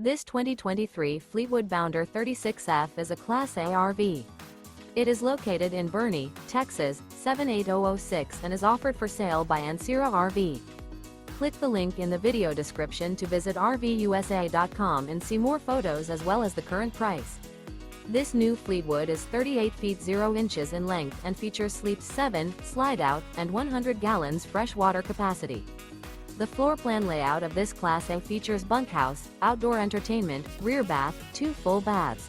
This 2023 Fleetwood Bounder 36F is a Class A RV. It is located in Boerne, Texas, 78006 and is offered for sale by Ancira RV. Click the link in the video description to visit RVUSA.com and see more photos as well as the current price. This new Fleetwood is 38 feet 0 inches in length and features Sleep 7, Slideout, and 100 gallons fresh water capacity. The floor plan layout of this Class A features bunkhouse, outdoor entertainment, rear bath, 2 full baths.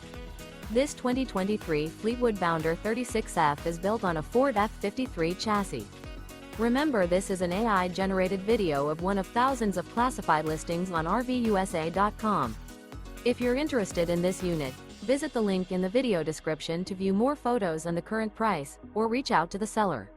This 2023 Fleetwood Bounder 36F is built on a Ford F53 chassis. Remember, this is an AI-generated video of one of thousands of classified listings on RVUSA.com. If you're interested in this unit, visit the link in the video description to view more photos and the current price, or reach out to the seller.